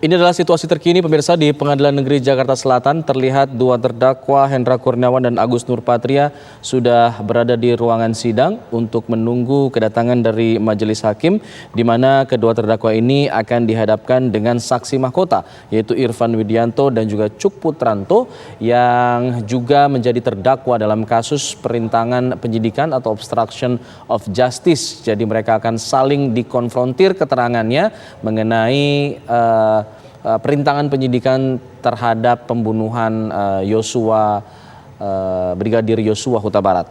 Ini adalah situasi terkini pemirsa di Pengadilan Negeri Jakarta Selatan. Terlihat dua terdakwa Hendra Kurniawan dan Agus Nurpatria sudah berada di ruangan sidang untuk menunggu kedatangan dari majelis hakim, di mana kedua terdakwa ini akan dihadapkan dengan saksi mahkota, yaitu Irfan Widianto dan juga Cuk Putranto yang juga menjadi terdakwa dalam kasus perintangan penyidikan atau obstruction of justice. Jadi mereka akan saling dikonfrontir keterangannya mengenai perintangan penyidikan terhadap pembunuhan Brigadir Yosua Huta Barat.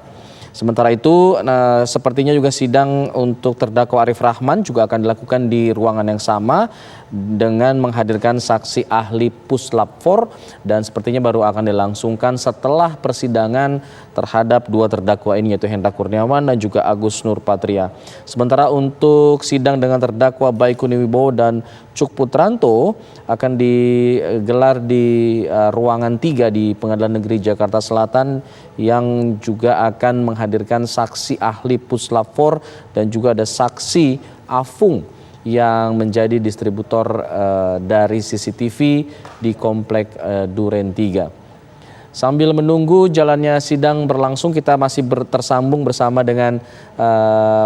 Sementara itu, sepertinya juga sidang untuk terdakwa Arif Rahman juga akan dilakukan di ruangan yang sama dengan menghadirkan saksi ahli Puslap 4 dan sepertinya baru akan dilangsungkan setelah persidangan terhadap dua terdakwa ini, yaitu Hendra Kurniawan dan juga Agus Nurpatria. Sementara untuk sidang dengan terdakwa Baikuni Wibowo dan Cuk Putranto akan digelar di ruangan 3 di Pengadilan Negeri Jakarta Selatan yang juga akan menghadirkan saksi ahli Puslap 4 dan juga ada saksi Afung yang menjadi distributor dari CCTV di Komplek Duren 3. Sambil menunggu jalannya sidang berlangsung, kita masih tersambung bersama dengan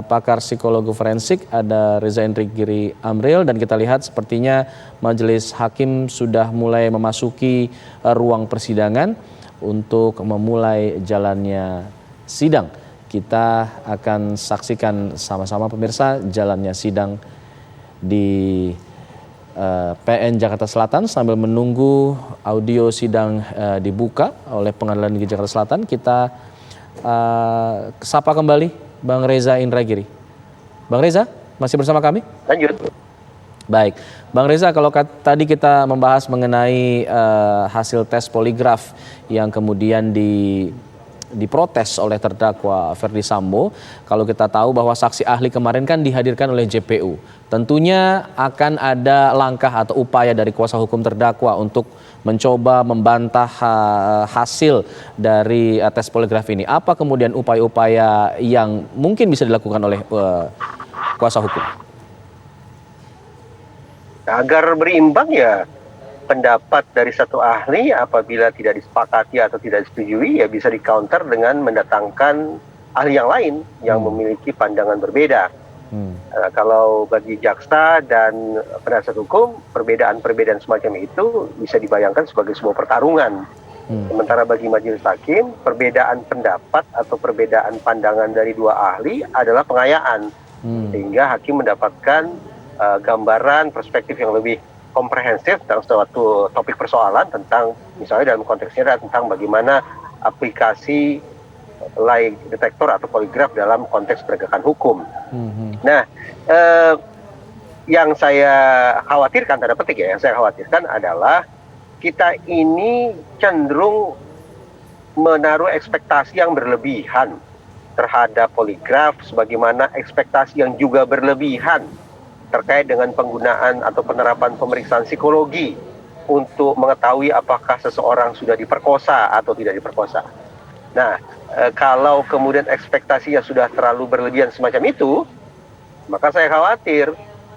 pakar psikologi forensik, ada Reza Indragiri Amril, dan kita lihat sepertinya majelis hakim sudah mulai memasuki ruang persidangan untuk memulai jalannya sidang. Kita akan saksikan sama-sama pemirsa jalannya sidang di PN Jakarta Selatan sambil menunggu audio sidang dibuka oleh Pengadilan Negeri Jakarta Selatan. Kita sapa kembali Bang Reza Indragiri. Bang Reza, masih bersama kami? Lanjut. Baik, Bang Reza, kalau tadi kita membahas mengenai hasil tes poligraf yang kemudian diprotes oleh terdakwa Ferdi Sambo, kalau kita tahu bahwa saksi ahli kemarin kan dihadirkan oleh JPU. Tentunya akan ada langkah atau upaya dari kuasa hukum terdakwa untuk mencoba membantah hasil dari tes poligraf ini. Apa kemudian upaya-upaya yang mungkin bisa dilakukan oleh kuasa hukum? Agar berimbang ya, pendapat dari satu ahli apabila tidak disepakati atau tidak disetujui ya bisa di-counter dengan mendatangkan ahli yang lain yang memiliki pandangan berbeda. Kalau bagi jaksa dan penasihat hukum, perbedaan-perbedaan semacam itu bisa dibayangkan sebagai sebuah pertarungan. Sementara bagi majelis hakim, perbedaan pendapat atau perbedaan pandangan dari dua ahli adalah pengayaan. Sehingga hakim mendapatkan gambaran perspektif yang lebih komprehensif tentang suatu topik persoalan, tentang misalnya dalam konteksnya tentang bagaimana aplikasi lie detektor atau poligraf dalam konteks penegakan hukum. Nah, yang saya khawatirkan, tanda petik ya, yang saya khawatirkan adalah kita ini cenderung menaruh ekspektasi yang berlebihan terhadap poligraf, sebagaimana ekspektasi yang juga berlebihan terkait dengan penggunaan atau penerapan pemeriksaan psikologi untuk mengetahui apakah seseorang sudah diperkosa atau tidak diperkosa. Nah, kalau kemudian ekspektasinya sudah terlalu berlebihan semacam itu, maka saya khawatir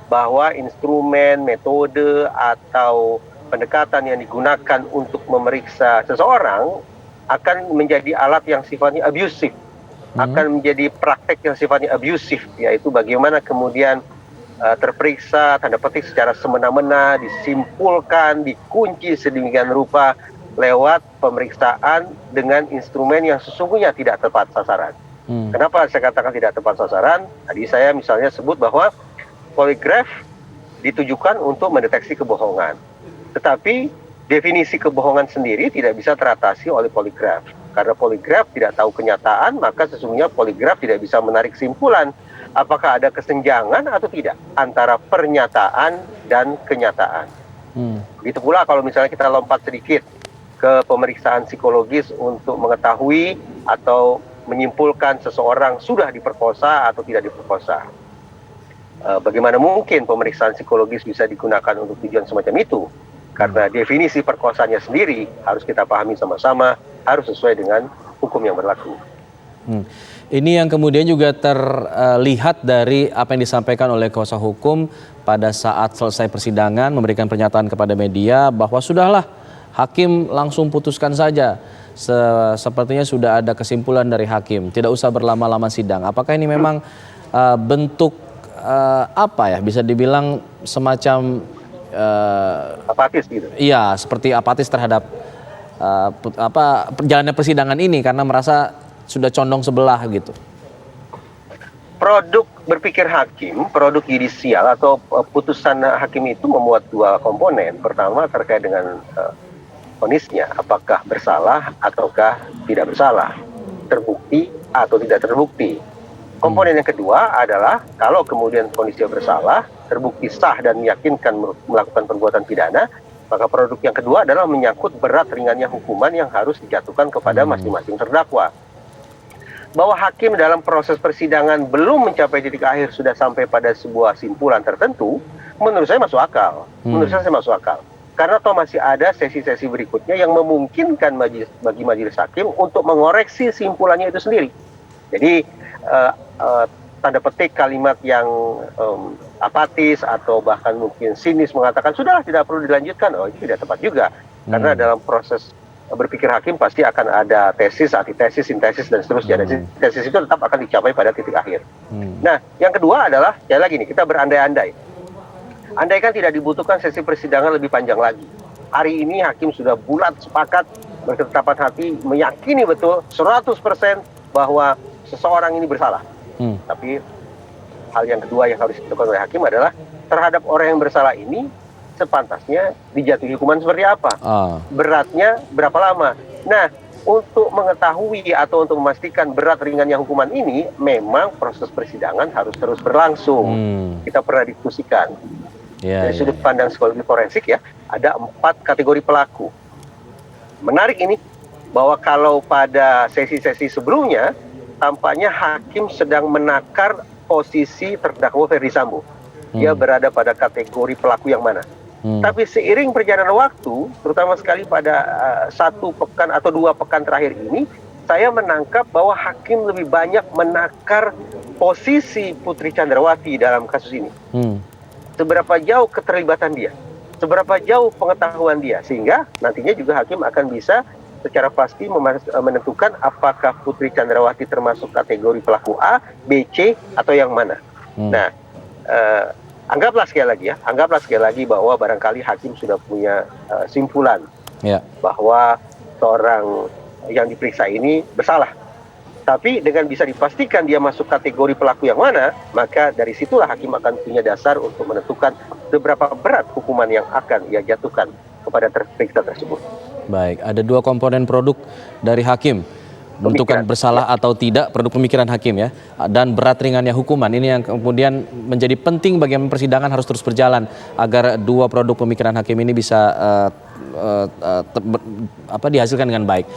bahwa instrumen, metode, atau pendekatan yang digunakan untuk memeriksa seseorang akan menjadi alat yang sifatnya abusif, akan menjadi praktek yang sifatnya abusif, yaitu bagaimana kemudian terperiksa, tanda petik, secara semena-mena, disimpulkan, dikunci sedemikian rupa lewat pemeriksaan dengan instrumen yang sesungguhnya tidak tepat sasaran. Kenapa saya katakan tidak tepat sasaran? Tadi saya misalnya sebut bahwa poligraf ditujukan untuk mendeteksi kebohongan. Tetapi definisi kebohongan sendiri tidak bisa teratasi oleh poligraf. Karena poligraf tidak tahu kenyataan, maka sesungguhnya poligraf tidak bisa menarik kesimpulan apakah ada kesenjangan atau tidak antara pernyataan dan kenyataan. Begitu pula kalau misalnya kita lompat sedikit ke pemeriksaan psikologis untuk mengetahui atau menyimpulkan seseorang sudah diperkosa atau tidak diperkosa. Bagaimana mungkin pemeriksaan psikologis bisa digunakan untuk tujuan semacam itu? Karena definisi perkosanya sendiri harus kita pahami sama-sama, harus sesuai dengan hukum yang berlaku. Ini yang kemudian juga terlihat dari apa yang disampaikan oleh kuasa hukum pada saat selesai persidangan, memberikan pernyataan kepada media bahwa sudahlah, hakim langsung putuskan saja. Sepertinya sudah ada kesimpulan dari hakim, tidak usah berlama-lama sidang. Apakah ini memang bentuk apa ya, bisa dibilang semacam apatis gitu? Iya, seperti apatis terhadap perjalanannya persidangan ini karena merasa sudah condong sebelah gitu. Produk berpikir hakim, produk yudisial atau putusan hakim itu memuat dua komponen. Pertama terkait dengan vonisnya, apakah bersalah ataukah tidak bersalah, terbukti atau tidak terbukti. Komponen yang kedua adalah kalau kemudian vonisnya bersalah, terbukti sah dan meyakinkan melakukan perbuatan pidana, maka produk yang kedua adalah menyangkut berat ringannya hukuman yang harus dijatuhkan kepada masing-masing terdakwa. Bahwa hakim dalam proses persidangan belum mencapai titik akhir sudah sampai pada sebuah simpulan tertentu, menurut saya masuk akal. Menurut saya masuk akal. Karena toh masih ada sesi-sesi berikutnya yang memungkinkan bagi majelis hakim untuk mengoreksi simpulannya itu sendiri. Jadi tanda petik kalimat yang apatis atau bahkan mungkin sinis mengatakan sudahlah tidak perlu dilanjutkan, oh itu tidak tepat juga. Karena dalam proses berpikir hakim pasti akan ada tesis, antitesis, sintesis dan seterusnya. Dan tesis itu tetap akan dicapai pada titik akhir. Nah, yang kedua adalah sekali lagi nih, kita berandai-andai. Andaikan tidak dibutuhkan sesi persidangan lebih panjang lagi. Hari ini hakim sudah bulat sepakat berketetapan hati meyakini betul 100% bahwa seseorang ini bersalah. Tapi hal yang kedua yang harus dilakukan oleh hakim adalah terhadap orang yang bersalah ini sepantasnya dijatuhi hukuman seperti apa, beratnya berapa lama. Nah, untuk mengetahui atau untuk memastikan berat ringannya hukuman ini, memang proses persidangan harus terus berlangsung. Kita pernah diskusikan dari sudut pandang psikologi forensik ya, ada 4 kategori pelaku. Menarik ini bahwa kalau pada sesi-sesi sebelumnya tampaknya hakim sedang menakar posisi terdakwa Ferdy Sambo. Dia berada pada kategori pelaku yang mana. Tapi seiring perjalanan waktu, terutama sekali pada 1 pekan atau 2 pekan terakhir ini, saya menangkap bahwa hakim lebih banyak menakar posisi Putri Chandrawati dalam kasus ini. Seberapa jauh keterlibatan dia, seberapa jauh pengetahuan dia, sehingga nantinya juga hakim akan bisa secara pasti menentukan apakah Putri Chandrawati termasuk kategori pelaku A, B, C, atau yang mana. Nah, anggaplah sekali lagi bahwa barangkali hakim sudah punya simpulan bahwa seorang yang diperiksa ini bersalah. Tapi dengan bisa dipastikan dia masuk kategori pelaku yang mana, maka dari situlah hakim akan punya dasar untuk menentukan seberapa berat hukuman yang akan ia jatuhkan kepada terperiksa tersebut. Baik, ada 2 komponen produk dari hakim. Menentukan bersalah atau tidak, produk pemikiran hakim ya, dan berat ringannya hukuman. Ini yang kemudian menjadi penting bagaimana persidangan harus terus berjalan agar 2 produk pemikiran hakim ini bisa dihasilkan dengan baik.